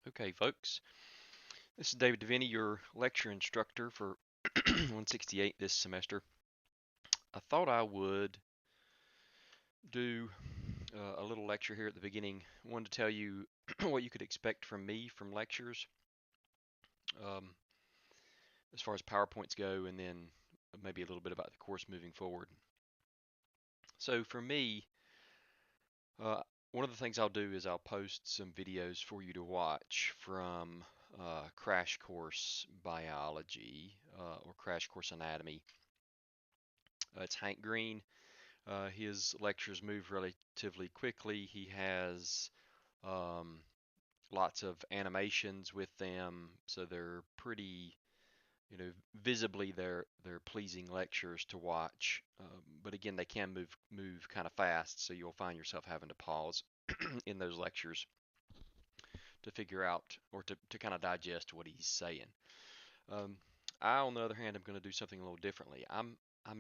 Okay, folks, this is David Deviney, your lecture instructor for 168 this semester. I thought I would do a little lecture here at the beginning. I wanted to tell you what you could expect from me from lectures um, as far as PowerPoints go, and then maybe a little bit about the course moving forward. So for me, uh, one of the things I'll do is I'll post some videos for you to watch from Crash Course Biology or Crash Course Anatomy. It's Hank Green. His lectures move relatively quickly. He has um, lots of animations with them, so they're pretty, visibly they're pleasing lectures to watch. But again, they can move kind of fast, so you'll find yourself having to pause in those lectures to figure out or to kind of digest what he's saying. Um, I, on the other hand, am going to do something a little differently. I'm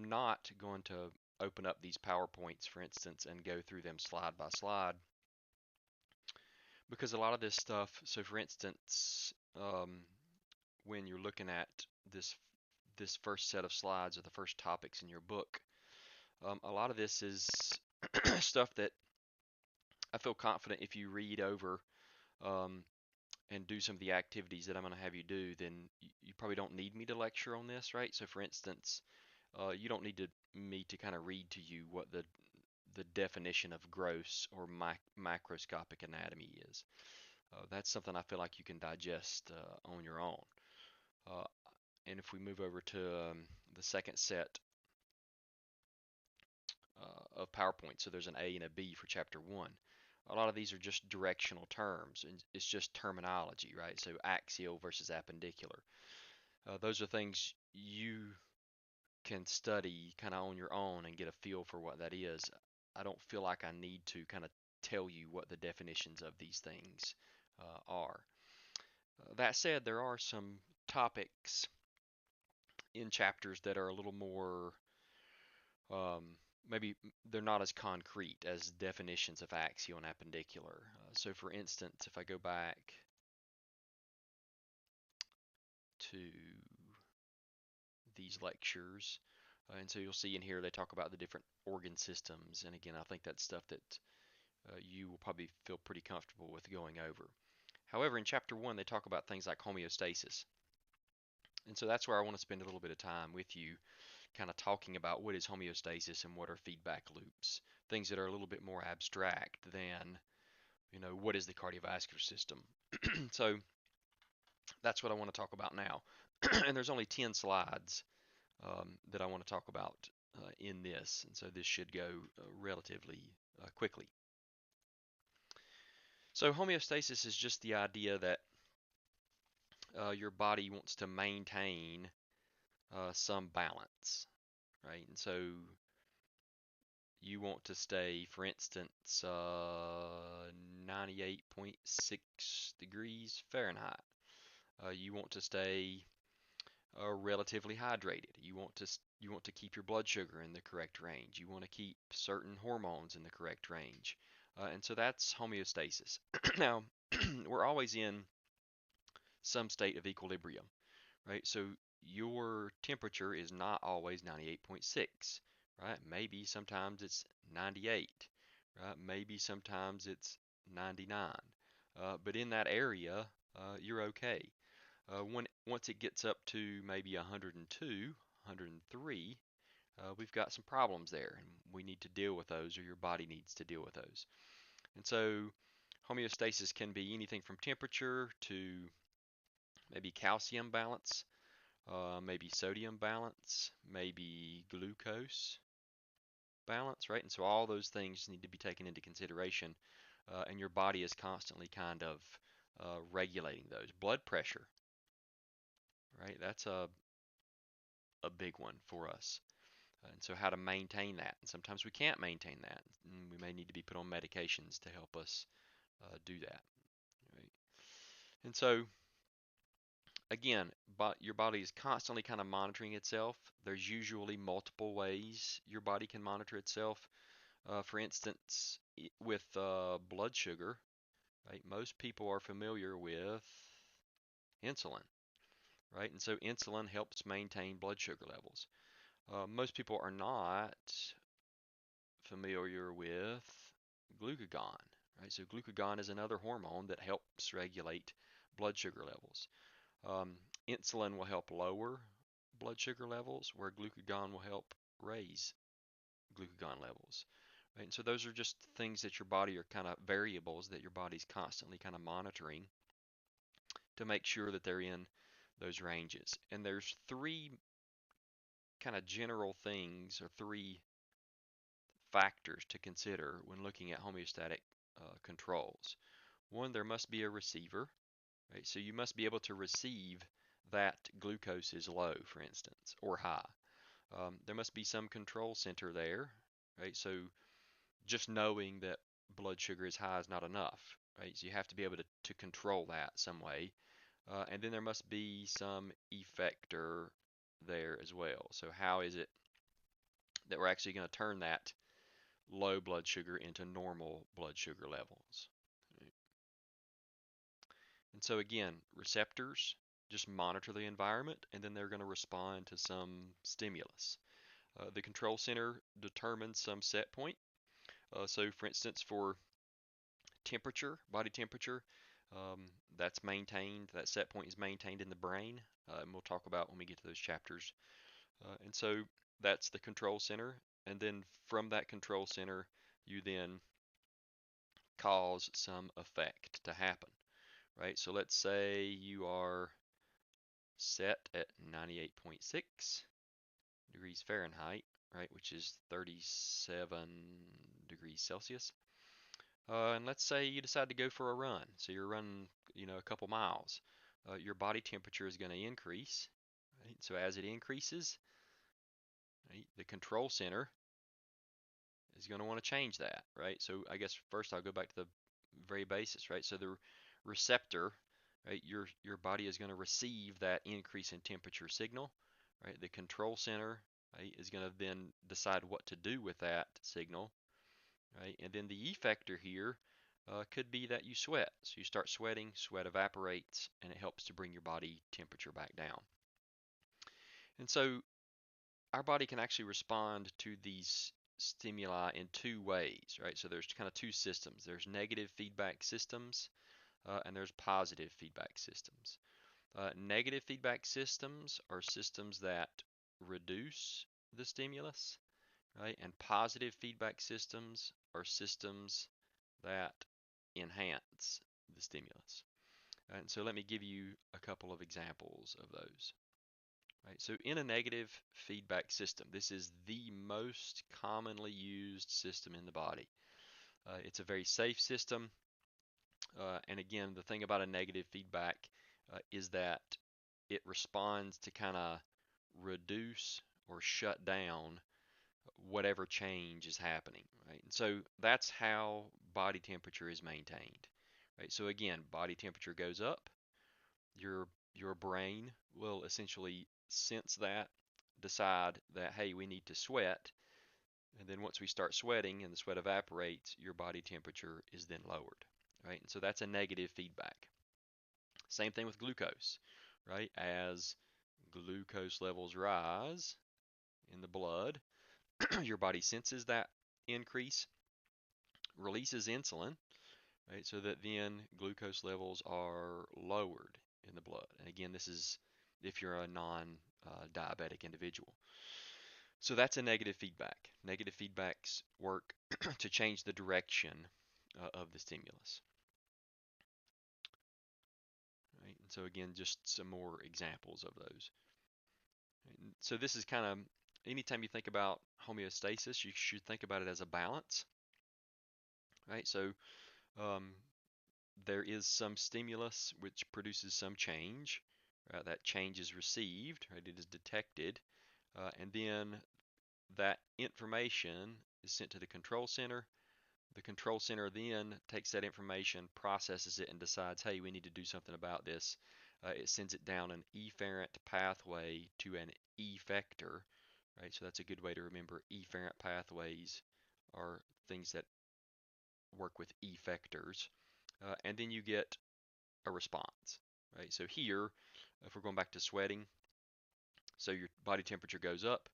not going to open up these PowerPoints, for instance, and go through them slide by slide because a lot of this stuff. So, for instance, when you're looking at this first set of slides or the first topics in your book, a lot of this is stuff that I feel confident if you read over um, and do some of the activities that I'm going to have you do, then you probably don't need me to lecture on this, right? So, for instance, you don't need me to kind of read to you what the definition of gross or macroscopic anatomy is. That's something I feel like you can digest on your own. Uh, and if we move over to the second set of PowerPoint, so there's an A and a B for chapter one. A lot of these are just directional terms, and it's just terminology, right? So axial versus appendicular. Those are things you can study kind of on your own and get a feel for what that is. I don't feel like I need to kind of tell you what the definitions of these things are. That said, there are some topics in chapters that are a little more, um, maybe they're not as concrete as definitions of axial and appendicular. So, for instance, if I go back to these lectures, and so you'll see in here they talk about the different organ systems, and again, I think that's stuff that you will probably feel pretty comfortable with going over. However, in chapter one, they talk about things like homeostasis. And so that's where I want to spend a little bit of time with you, kind of talking about what is homeostasis and what are feedback loops, things that are a little bit more abstract than, what is the cardiovascular system. So that's what I want to talk about now. And there's only 10 slides that I want to talk about in this, and so this should go relatively quickly. So homeostasis is just the idea that your body wants to maintain some balance, right? And so you want to stay, for instance, 98.6 degrees Fahrenheit. You want to stay relatively hydrated. You want to keep your blood sugar in the correct range. You want to keep certain hormones in the correct range, and so that's homeostasis. Now, we're always in some state of equilibrium, right? So your temperature is not always 98.6, right? Maybe sometimes it's 98, right? Maybe sometimes it's 99. But in that area, you're okay. Once it gets up to maybe 102, 103, we've got some problems there, and we need to deal with those, or your body needs to deal with those. And so homeostasis can be anything from temperature to maybe calcium balance, maybe sodium balance, maybe glucose balance, right? And so all those things need to be taken into consideration, and your body is constantly kind of regulating those. Blood pressure, right? That's a big one for us. And so how to maintain that. And sometimes we can't maintain that. And we may need to be put on medications to help us do that, right? And so again, but your body is constantly kind of monitoring itself. There's usually multiple ways your body can monitor itself. For instance, with blood sugar, right? Most people are familiar with insulin, right? And so insulin helps maintain blood sugar levels. Most people are not familiar with glucagon, right? So glucagon is another hormone that helps regulate blood sugar levels. Um, Insulin will help lower blood sugar levels, where glucagon will help raise glucagon levels. Right? And so those are just things that your body are kind of variables that your body's constantly kind of monitoring to make sure that they're in those ranges. And there's three kind of general things or three factors to consider when looking at homeostatic controls. One, there must be a receiver, right? So you must be able to receive that glucose is low, for instance, or high. There must be some control center there, right? So just knowing that blood sugar is high is not enough, right? So you have to be able to control that some way. And then there must be some effector there as well. So how is it that we're actually going to turn that low blood sugar into normal blood sugar levels? And so again, receptors just monitor the environment and then they're going to respond to some stimulus. The control center determines some set point. So for instance, for temperature, body temperature, um, that's maintained, that set point is maintained in the brain, and we'll talk about when we get to those chapters. And so that's the control center. And then from that control center, you then cause some effect to happen, right? So let's say you are set at 98.6 degrees Fahrenheit, right, which is 37 degrees Celsius. And let's say you decide to go for a run. So you're running, a couple miles. Your body temperature is going to increase. Right? So as it increases, right, the control center is going to want to change that, right? So I guess first I'll go back to the very basis, right? So the receptor, right, your body is going to receive that increase in temperature signal, right? The control center, right, is going to then decide what to do with that signal, right? And then the effector here could be that you sweat. So you start sweating, sweat evaporates, and it helps to bring your body temperature back down. And so our body can actually respond to these stimuli in two ways, right? So there's kind of two systems. There's negative feedback systems and there's positive feedback systems. Negative feedback systems are systems that reduce the stimulus, right? And positive feedback systems are systems that enhance the stimulus. And so let me give you a couple of examples of those. Right, so in a negative feedback system, this is the most commonly used system in the body. It's a very safe system. And again, the thing about a negative feedback is that it responds to kind of reduce or shut down whatever change is happening, right? And so that's how body temperature is maintained, right? So again, body temperature goes up, your your brain will essentially sense that, decide that hey, we need to sweat, and then once we start sweating and the sweat evaporates, your body temperature is then lowered, right? And so that's a negative feedback. Same thing with glucose, right? As glucose levels rise in the blood, your body senses that increase, releases insulin, right? So that then glucose levels are lowered in the blood. And again, this is if you're a non-diabetic individual. So that's a negative feedback. Negative feedbacks work to change the direction of the stimulus. Right? And so again, just some more examples of those. And so this is kind of, anytime you think about homeostasis, you should think about it as a balance, right? So um, there is some stimulus which produces some change. That change is received, right? It is detected, and then that information is sent to the control center. The control center then takes that information, processes it, and decides, hey, we need to do something about this. It sends it down an efferent pathway to an effector, right? So that's a good way to remember. Efferent pathways are things that work with effectors. and then you get a response, right? So here, if we're going back to sweating, so your body temperature goes up,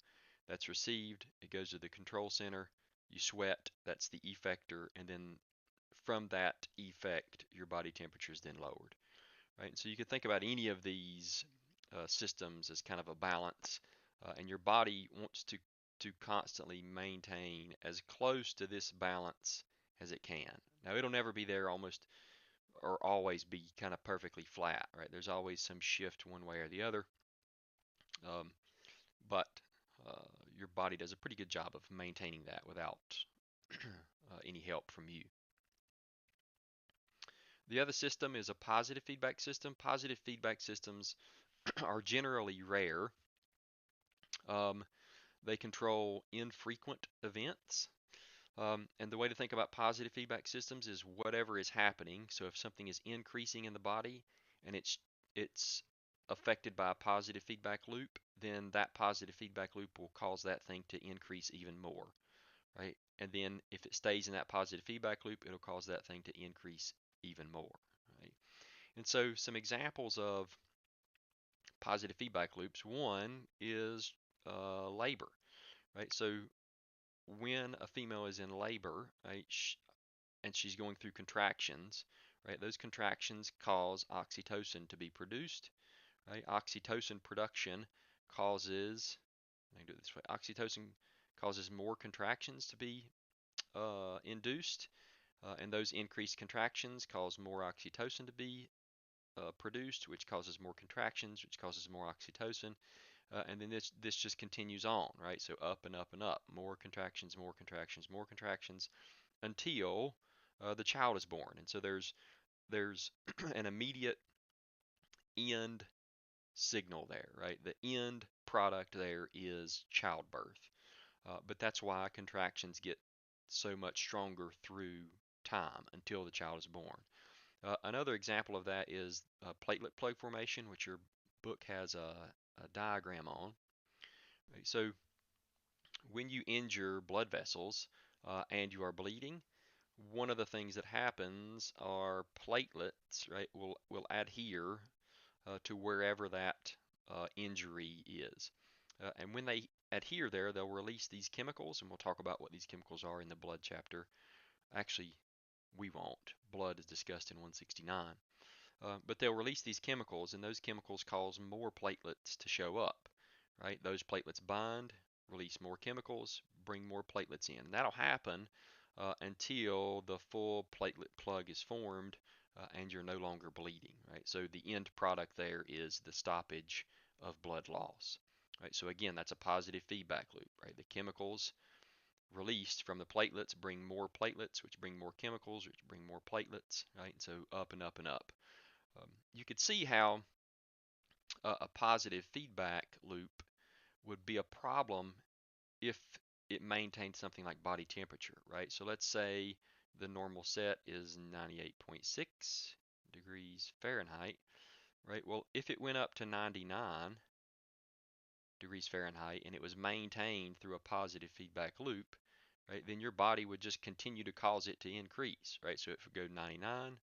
that's received, it goes to the control center, you sweat, that's the effector, and then from that effect, your body temperature is then lowered, right? And so you can think about any of these systems as kind of a balance, and your body wants to constantly maintain as close to this balance as it can. Now it'll never be there almost or always be kind of perfectly flat, right? There's always some shift one way or the other, um, but uh, your body does a pretty good job of maintaining that without any help from you. The other system is a positive feedback system. Positive feedback systems are generally rare. Um, they control infrequent events. And the way to think about positive feedback systems is whatever is happening. So if something is increasing in the body and it's affected by a positive feedback loop, then that positive feedback loop will cause that thing to increase even more, right? And then if it stays in that positive feedback loop, it'll cause that thing to increase even more, right? And so some examples of positive feedback loops. One is labor, right? So when a female is in labor, right, and she's going through contractions, right, those contractions cause oxytocin to be produced, right? Oxytocin production causes, I can do it this way, oxytocin causes more contractions to be induced, and those increased contractions cause more oxytocin to be produced, which causes more contractions, which causes more oxytocin, and then this just continues on, right? So up and up and up, more contractions, more contractions, more contractions, until the child is born. And so there's an immediate end signal there, right? The end product there is childbirth, but that's why contractions get so much stronger through time until the child is born. Another example of that is platelet plug formation, which your book has a diagram on. Right? So when you injure blood vessels and you are bleeding, one of the things that happens are platelets, right, will adhere to wherever that injury is. And when they adhere there, they'll release these chemicals, and we'll talk about what these chemicals are in the blood chapter. Actually, we won't. Blood is discussed in 169. But they'll release these chemicals, and those chemicals cause more platelets to show up, right? Those platelets bind, release more chemicals, bring more platelets in. And that'll happen until the full platelet plug is formed and you're no longer bleeding, right? So the end product there is the stoppage of blood loss, right? So again, that's a positive feedback loop, right? The chemicals released from the platelets bring more platelets, which bring more chemicals, which bring more platelets, right? And so up and up and up. You could see how a positive feedback loop would be a problem if it maintained something like body temperature, right? So let's say the normal set is 98.6 degrees Fahrenheit, right? Well, if it went up to 99 degrees Fahrenheit and it was maintained through a positive feedback loop, right, then your body would just continue to cause it to increase, right? So it would go 99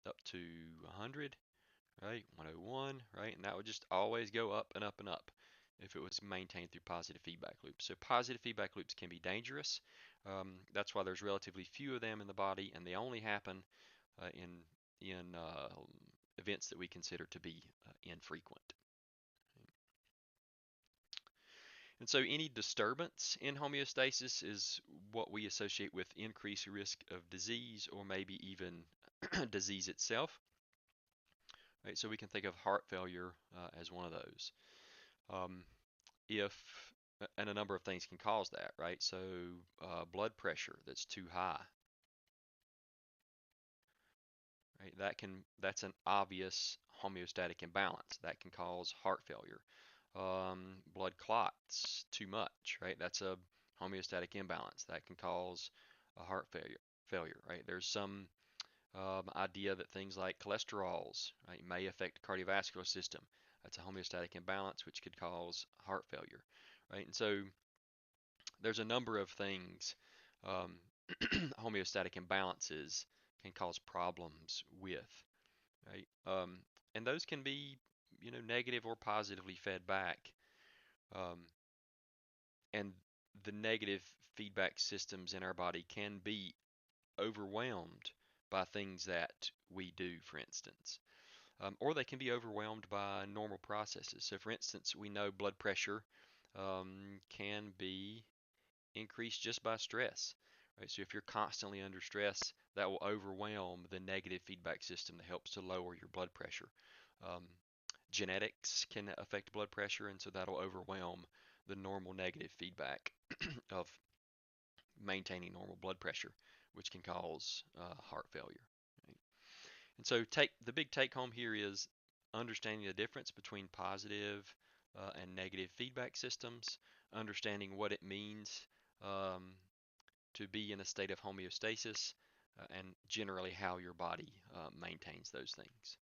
up to 100, right? 101, right? And that would just always go up and up and up if it was maintained through positive feedback loops. So positive feedback loops can be dangerous. That's why there's relatively few of them in the body, and they only happen in events that we consider to be infrequent. And so any disturbance in homeostasis is what we associate with increased risk of disease or maybe even disease itself. Right? So we can think of heart failure as one of those. If and a number of things can cause that, right? So blood pressure that's too high, right? That's an obvious homeostatic imbalance that can cause heart failure. Blood clots too much, right? That's a homeostatic imbalance that can cause a heart failure, right? There's some idea that things like cholesterols, right, may affect the cardiovascular system. That's a homeostatic imbalance which could cause heart failure, right? And so there's a number of things, um, homeostatic imbalances can cause problems with, right? And those can be, negative or positively fed back. Um, and the negative feedback systems in our body can be overwhelmed by things that we do, for instance. Or they can be overwhelmed by normal processes. So, for instance, we know blood pressure can be increased just by stress. Right? So, if you're constantly under stress, that will overwhelm the negative feedback system that helps to lower your blood pressure. Um, Genetics can affect blood pressure, and so that'll overwhelm the normal negative feedback of maintaining normal blood pressure, which can cause heart failure. Right? And so, the big take home here is understanding the difference between positive and negative feedback systems, understanding what it means um, to be in a state of homeostasis, and generally how your body maintains those things.